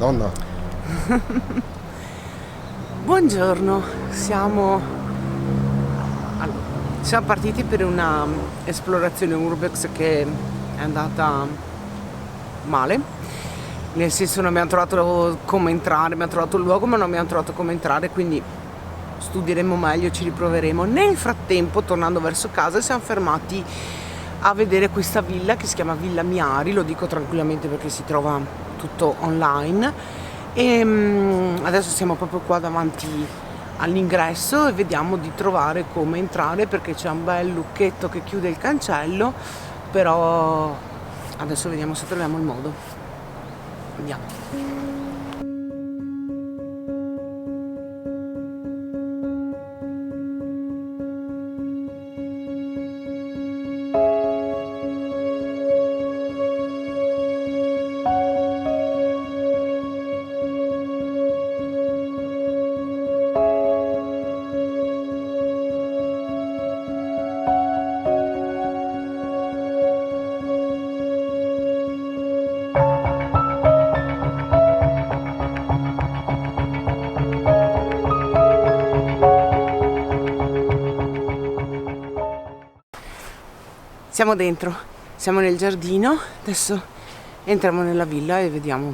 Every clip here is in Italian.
Madonna. Buongiorno, siamo partiti per una esplorazione urbex che è andata male, nel senso non abbiamo trovato come entrare, abbiamo trovato il luogo ma non abbiamo trovato come entrare, quindi studieremo meglio, ci riproveremo. Nel frattempo, tornando verso casa, siamo fermati a vedere questa villa che si chiama Villa Miari, lo dico tranquillamente perché si trova tutto online, e adesso siamo proprio qua davanti all'ingresso e vediamo di trovare come entrare perché c'è un bel lucchetto che chiude il cancello, però adesso vediamo se troviamo il modo. Andiamo. Siamo dentro, siamo nel giardino, adesso entriamo nella villa e vediamo.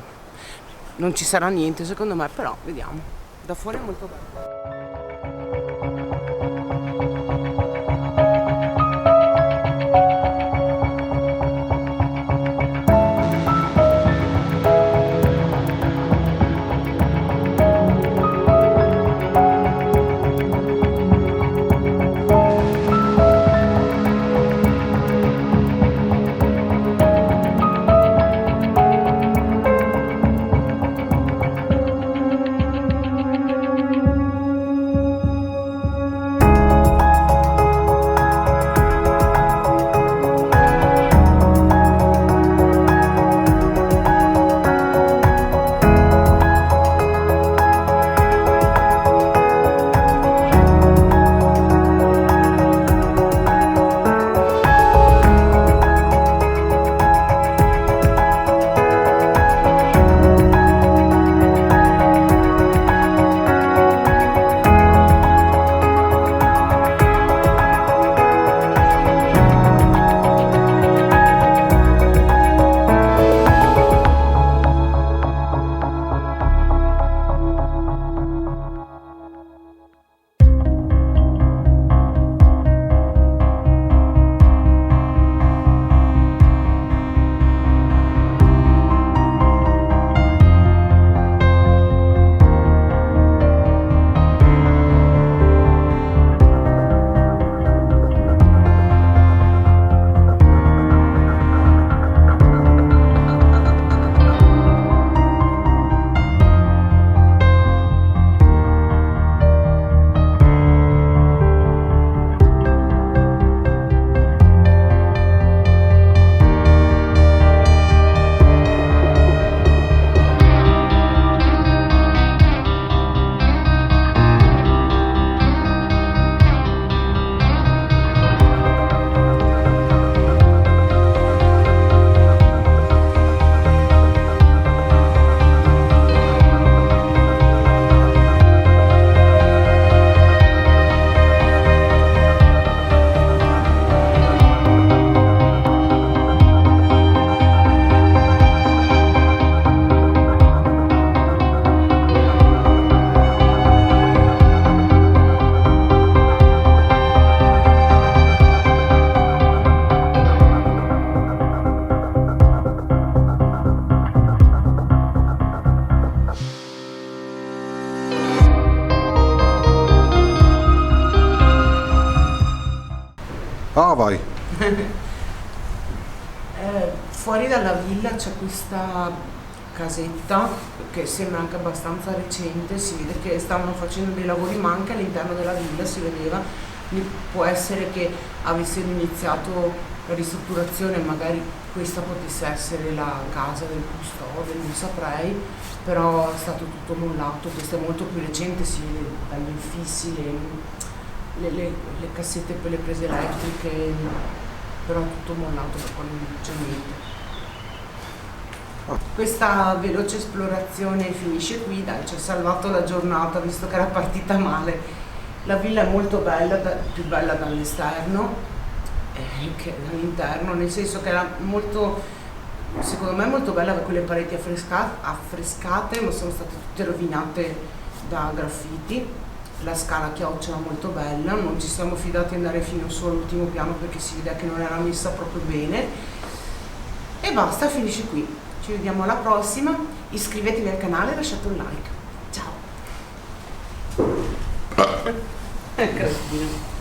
Non ci sarà niente secondo me, però vediamo. Da fuori è molto bello. Ah, vai. Fuori dalla villa c'è questa casetta che sembra anche abbastanza recente, si vede che stavano facendo dei lavori, ma anche all'interno della villa si vedeva. Può essere che avessero iniziato la ristrutturazione, magari questa potesse essere la casa del custode, non saprei, però è stato tutto mollato. Questa è molto più recente, si vede dagli infissi le cassette per le prese elettriche, però tutto mollato, per quando non c'è niente. Questa veloce esplorazione finisce qui, dai, ci ha salvato la giornata visto che era partita male. La villa è molto bella, più bella dall'esterno che dall'interno, nel senso che era molto, secondo me molto bella con quelle pareti affrescate, ma sono state tutte rovinate da graffiti. La scala a chiocciola molto bella, non ci siamo fidati di andare fino su all'ultimo piano perché si vede che non era messa proprio bene. E basta, finisce qui. Ci vediamo alla prossima, iscrivetevi al canale e lasciate un like. Ciao! Casino.